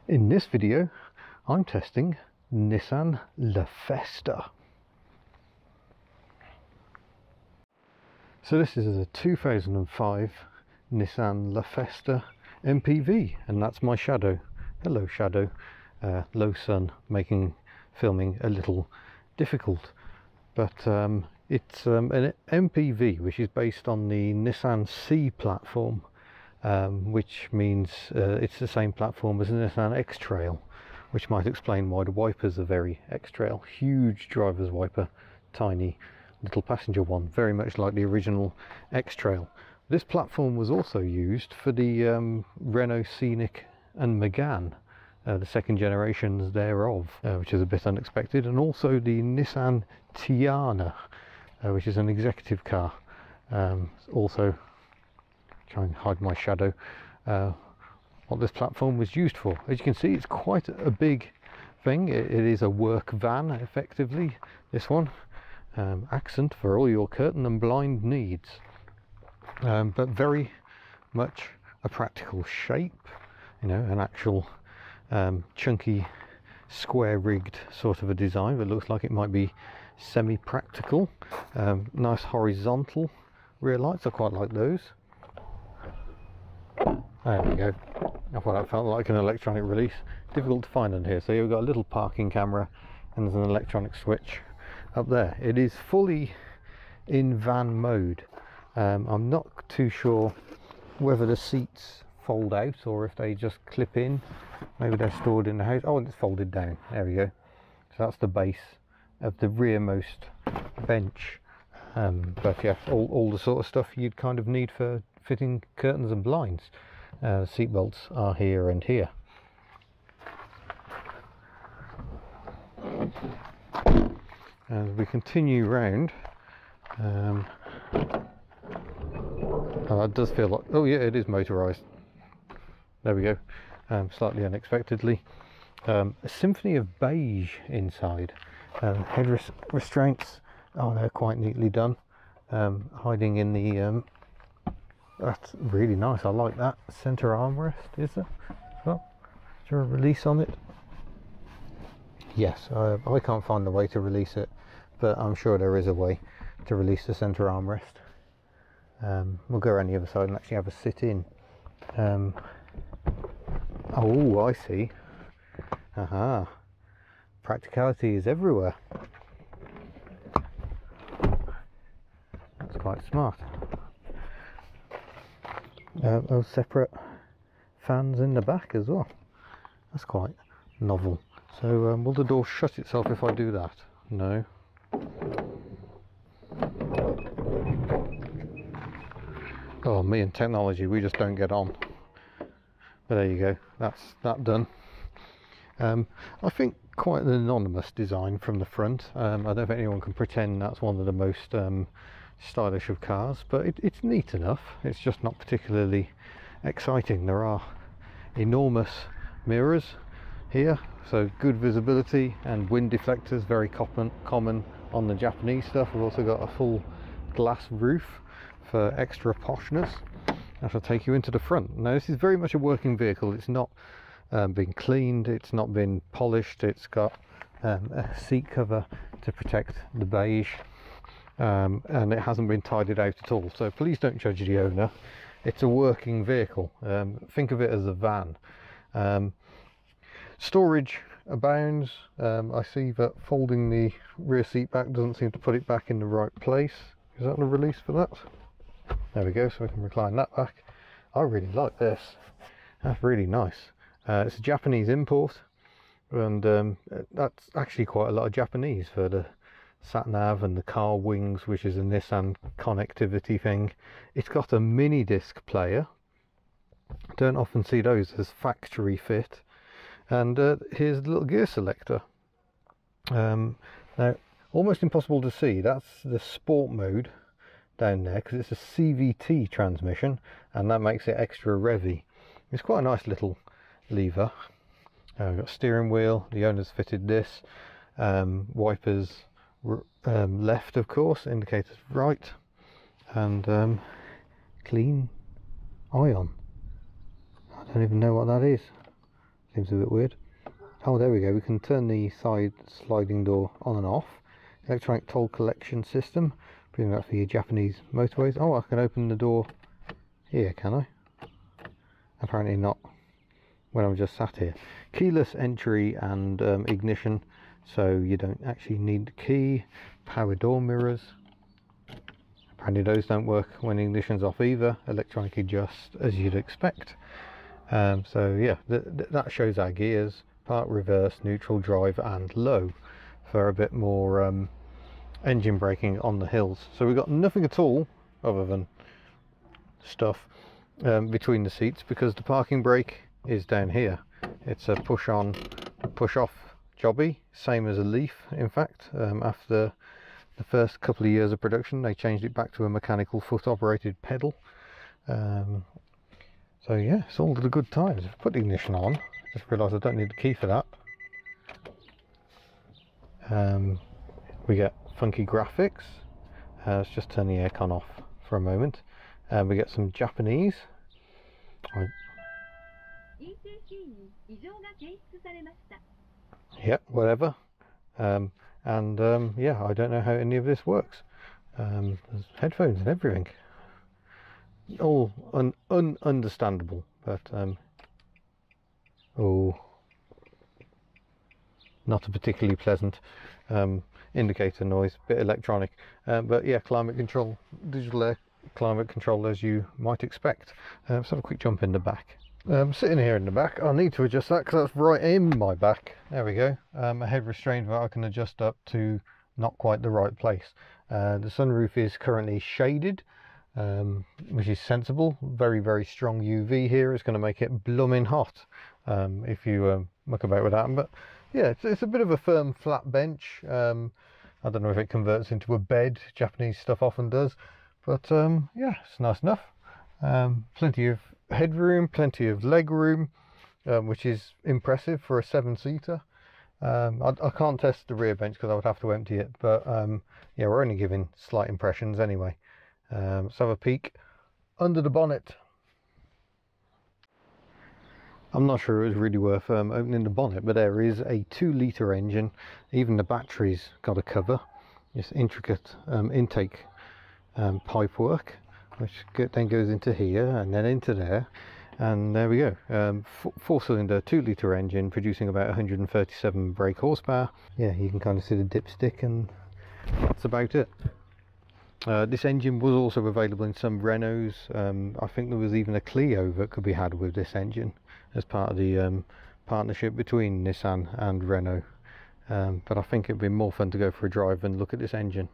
In this video, I'm testing Nissan Lafesta. So this is a 2005 Nissan Lafesta MPV, and that's my shadow. Hello shadow. Low sun making filming a little difficult, but it's an MPV which is based on the Nissan C platform. Which means it's the same platform as the Nissan X-Trail, which might explain why the wipers are very X-Trail. Huge driver's wiper, tiny little passenger one, very much like the original X-Trail. This platform was also used for the Renault Scenic and Megane, the second generations thereof, which is a bit unexpected, and also the Nissan Teana, which is an executive car, also. Try and hide my shadow. What this platform was used for. As you can see, it's quite a big thing. It is a work van, effectively, this one. Accent for all your curtain and blind needs, but very much a practical shape, you know, an actual chunky square rigged sort of a design that looks like it might be semi-practical. Nice horizontal rear lights, I quite like those. There we go. I thought that felt like an electronic release. Difficult to find on here. So you've got a little parking camera and there's an electronic switch up there. It is fully in van mode. I'm not too sure whether the seats fold out or if they just clip in. Maybe they're stored in the house. Oh, and it's folded down. There we go. So that's the base of the rearmost bench. But yeah, all the sort of stuff you'd kind of need for fitting curtains and blinds. Seat belts are here and here. As we continue round, oh, that does feel like, oh yeah, it is motorised. There we go. Slightly unexpectedly. A symphony of beige inside. Head restraints, oh, they're quite neatly done. Hiding in the that's really nice. I like that. Center armrest, is there? Well, is there a release on it? Yes, I can't find the way to release it, but I'm sure there is a way to release the center armrest. We'll go around the other side and actually have a sit in. Oh, I see. Aha. Practicality is everywhere. That's quite smart. Those separate fans in the back as well. That's quite novel. So will the door shut itself if I do that? No. Oh, me and technology, we just don't get on. But there you go, that's that done. I think quite an anonymous design from the front. I don't think anyone can pretend that's one of the most stylish of cars, but it's neat enough. It's just not particularly exciting. There are enormous mirrors here, so good visibility, and wind deflectors, very common on the Japanese stuff. We've also got a full glass roof for extra poshness. I shall take you into the front. Now this is very much a working vehicle. It's not been cleaned, it's not been polished, it's got a seat cover to protect the beige. And it hasn't been tidied out at all, so please don't judge the owner. It's a working vehicle. Think of it as a van. Storage abounds. I see that folding the rear seat back doesn't seem to put it back in the right place. Is that the release for that? There we go, so we can recline that back. I really like this. That's really nice. It's a Japanese import, and that's actually quite a lot of Japanese for the sat-nav and the car wings, which is a Nissan connectivity thing. It's got a mini disc player. Don't often see those as factory fit. And here's the little gear selector. Now, almost impossible to see. That's the sport mode down there because it's a CVT transmission, and that makes it extra revvy. It's quite a nice little lever. We've got steering wheel. The owner's fitted this. Wipers left, of course, indicators right, and clean ion. I don't even know what that is. Seems a bit weird. Oh, there we go. We can turn the side sliding door on and off. Electronic toll collection system. Bring that for your Japanese motorways. Oh, I can open the door here, can I? Apparently not when I'm just sat here. Keyless entry and ignition, so you don't actually need the key. Power door mirrors. Apparently those don't work when ignition's off either. Electronic adjust as you'd expect. So yeah, that shows our gears. Park, reverse, neutral, drive and low for a bit more engine braking on the hills. So we've got nothing at all other than stuff between the seats, because the parking brake is down here. It's a push on, push off jobby, same as a Leaf. In fact, after the first couple of years of production, they changed it back to a mechanical foot operated pedal. So yeah, it's all the good times. Put the ignition on. Just realised I don't need the key for that. We get funky graphics. Let's just turn the aircon off for a moment. We get some Japanese. Yep, whatever. Yeah, I don't know how any of this works. There's headphones and everything. All ununderstandable, but oh, not a particularly pleasant indicator noise. Bit electronic, but yeah, climate control, digital air climate control as you might expect. Let's have a quick jump in the back. Sitting here in the back, I need to adjust that because that's right in my back. There we go. A head restraint that I can adjust up to not quite the right place. The sunroof is currently shaded, which is sensible. Very, very strong UV here. It's going to make it blooming hot if you muck about with that. But yeah, it's a bit of a firm flat bench. I don't know if it converts into a bed. Japanese stuff often does. But yeah, it's nice enough. Plenty of headroom, plenty of leg room, which is impressive for a 7-seater. I can't test the rear bench because I would have to empty it, but yeah, we're only giving slight impressions anyway. Let's have a peek under the bonnet. I'm not sure it was really worth opening the bonnet, but there is a 2-litre engine. Even the battery's got a cover. This intricate intake pipe work, which then goes into here and then into there, and there we go. 4-cylinder 2-litre engine producing about 137 brake horsepower. Yeah, you can kind of see the dipstick, and that's about it. This engine was also available in some Renaults. I think there was even a Clio that could be had with this engine as part of the partnership between Nissan and Renault. But I think it'd be more fun to go for a drive and look at this engine.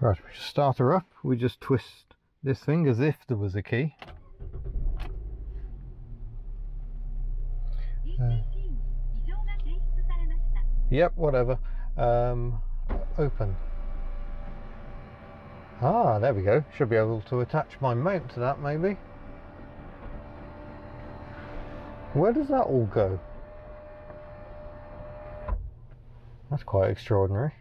Right, we just start her up. We just twist this thing as if there was a key. Yep, whatever. Open. Ah, there we go. Should be able to attach my mount to that, maybe. Where does that all go? That's quite extraordinary.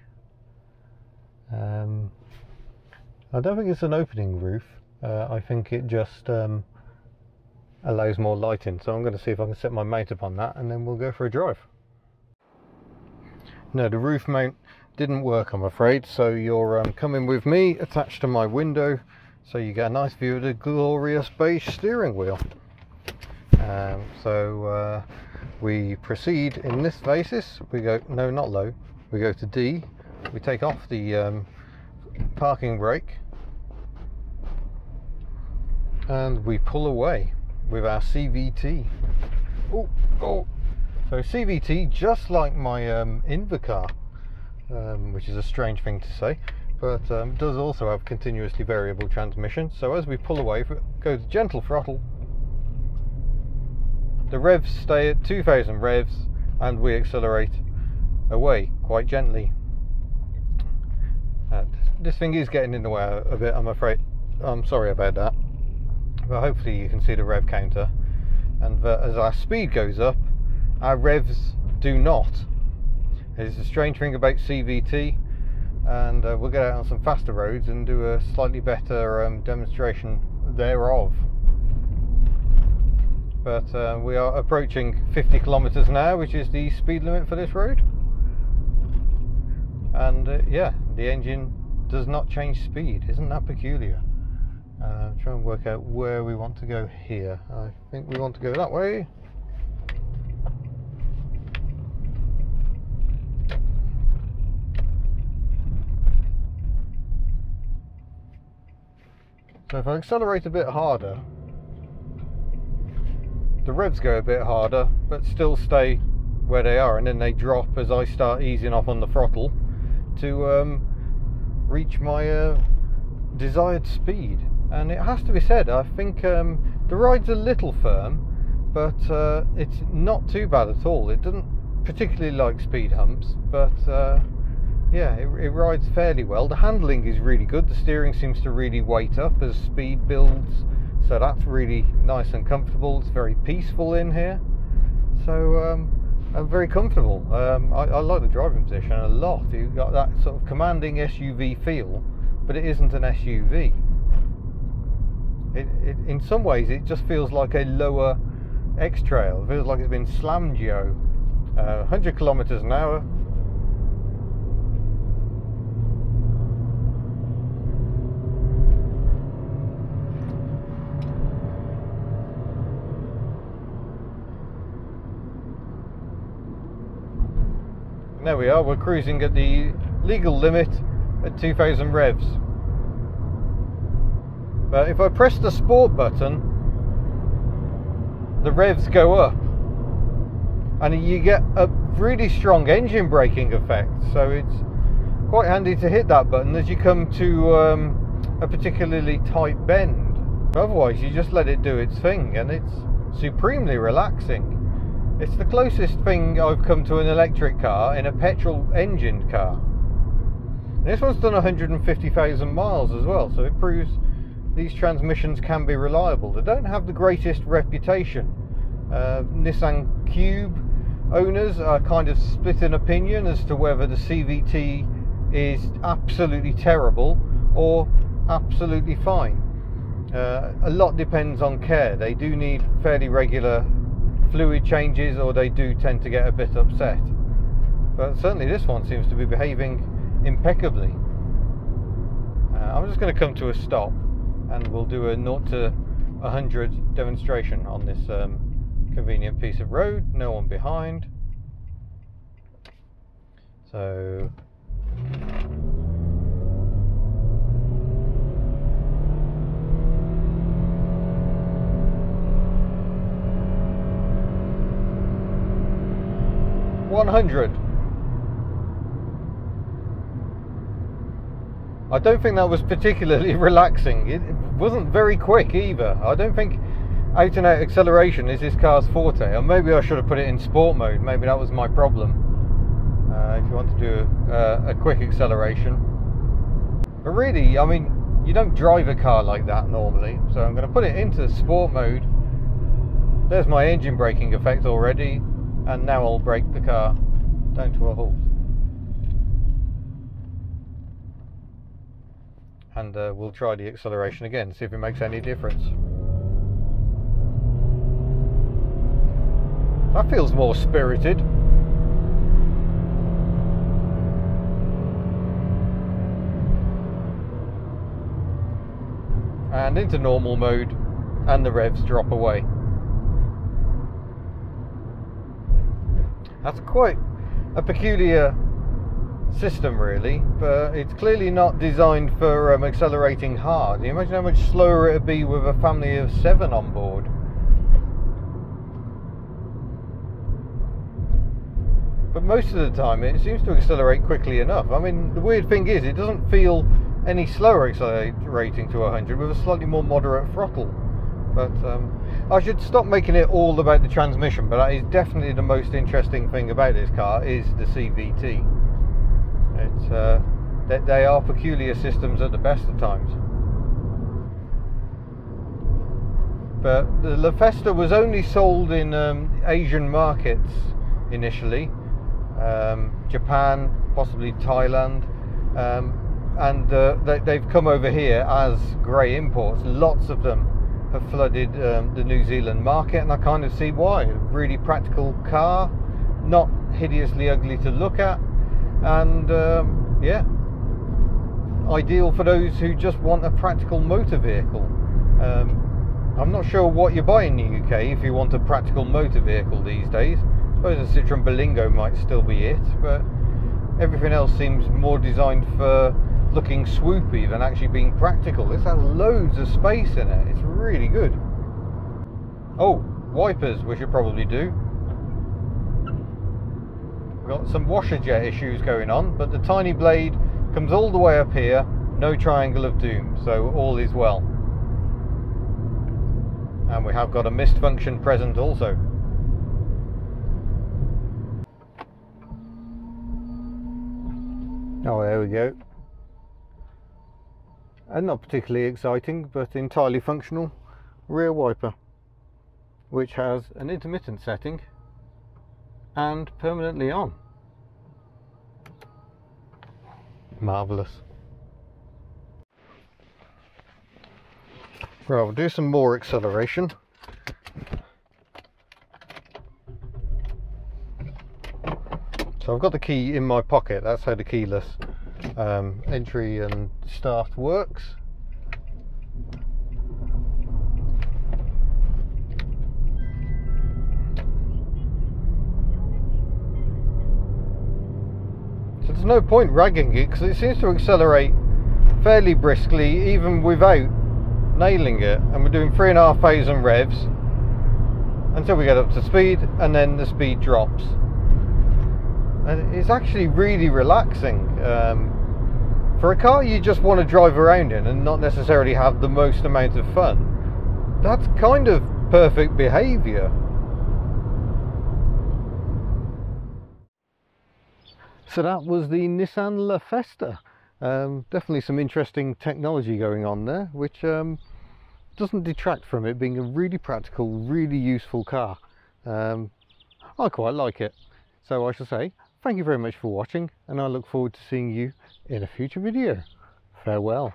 I don't think it's an opening roof. I think it just allows more light in. So I'm going to see if I can set my mount up on that, and then we'll go for a drive. No, the roof mount didn't work, I'm afraid. So you're coming with me, attached to my window, so you get a nice view of the glorious beige steering wheel. We proceed in this basis. We go, no, not low. We go to D. We take off the parking brake, and we pull away with our CVT. Oh, so CVT, just like my Invacar, which is a strange thing to say, but does also have continuously variable transmission. So as we pull away, if it goes gentle throttle, the revs stay at 2000 revs, and we accelerate away quite gently. This thing is getting in the way a bit, I'm afraid. I'm sorry about that, but hopefully you can see the rev counter, and as our speed goes up, our revs do not. It's a strange thing about CVT, and we'll get out on some faster roads and do a slightly better demonstration thereof. but we are approaching 50 kilometers an hour, which is the speed limit for this road. And yeah, the engine does not change speed. Isn't that peculiar? Try and work out where we want to go here. I think we want to go that way. So if I accelerate a bit harder, the revs go a bit harder, but still stay where they are, and then they drop as I start easing off on the throttle to reach my desired speed. And it has to be said, I think the ride's a little firm, but it's not too bad at all. It doesn't particularly like speed humps, but yeah, it rides fairly well. The handling is really good. The steering seems to really weight up as speed builds, so that's really nice and comfortable. It's very peaceful in here, so I'm very comfortable. I like the driving position a lot. You've got that sort of commanding SUV feel, but it isn't an SUV. In some ways it just feels like a lower X-Trail. It feels like it's been slammed, 100 kilometers an hour. There we are, we're cruising at the legal limit at 2000 revs. But if I press the sport button, the revs go up and you get a really strong engine braking effect, so it's quite handy to hit that button as you come to a particularly tight bend. Otherwise you just let it do its thing, and it's supremely relaxing. It's the closest thing I've come to an electric car in a petrol engined car. And this one's done 150,000 miles as well, so it proves these transmissions can be reliable. They don't have the greatest reputation. Nissan Cube owners are kind of split in opinion as to whether the CVT is absolutely terrible or absolutely fine. A lot depends on care. They do need fairly regular fluid changes, or they do tend to get a bit upset. But certainly this one seems to be behaving impeccably. I'm just going to come to a stop and we'll do a 0 to 100 demonstration on this convenient piece of road. No one behind. So $100. I don't think that was particularly relaxing. It wasn't very quick either. I don't think out and out acceleration is this car's forte, or maybe I should have put it in sport mode. Maybe that was my problem. If you want to do a quick acceleration, but really, I mean, you don't drive a car like that normally, so I'm going to put it into sport mode. There's my engine braking effect already, and now I'll brake the car down to a halt. And we'll try the acceleration again, see if it makes any difference. That feels more spirited. And into normal mode, and the revs drop away. That's quite a peculiar system really, but it's clearly not designed for accelerating hard. Can you imagine how much slower it would be with a family of 7 on board? But most of the time it seems to accelerate quickly enough. I mean, the weird thing is it doesn't feel any slower accelerating to 100 with a slightly more moderate throttle. But I should stop making it all about the transmission, but that is definitely the most interesting thing about this car, is the CVT. It's, they are peculiar systems at the best of times. But the Lafesta was only sold in Asian markets initially, Japan, possibly Thailand, and they've come over here as grey imports. Lots of them have flooded the New Zealand market, and I kind of see why. A really practical car, not hideously ugly to look at, and yeah, ideal for those who just want a practical motor vehicle. I'm not sure what you buy in the UK if you want a practical motor vehicle these days. I suppose a Citroen Berlingo might still be it, but everything else seems more designed for looking swoopy than actually being practical. This has loads of space in it. It's really good. Oh, wipers we should probably do. We've got some washer jet issues going on, but the tiny blade comes all the way up here. No triangle of doom, so all is well. And we have got a mist function present also. Oh, there we go. And not particularly exciting, but entirely functional rear wiper, which has an intermittent setting and permanently on. Marvellous. Right, we'll do some more acceleration. So I've got the key in my pocket. That's how the keyless entry and start works. So there's no point ragging it because it seems to accelerate fairly briskly even without nailing it, and we're doing 3,500 revs until we get up to speed, and then the speed drops. And it's actually really relaxing. For a car you just want to drive around in and not necessarily have the most amount of fun, that's kind of perfect behaviour. So that was the Nissan Lafesta. Definitely some interesting technology going on there, which doesn't detract from it being a really practical, really useful car. I quite like it. So I shall say thank you very much for watching, and I look forward to seeing you in a future video. Farewell.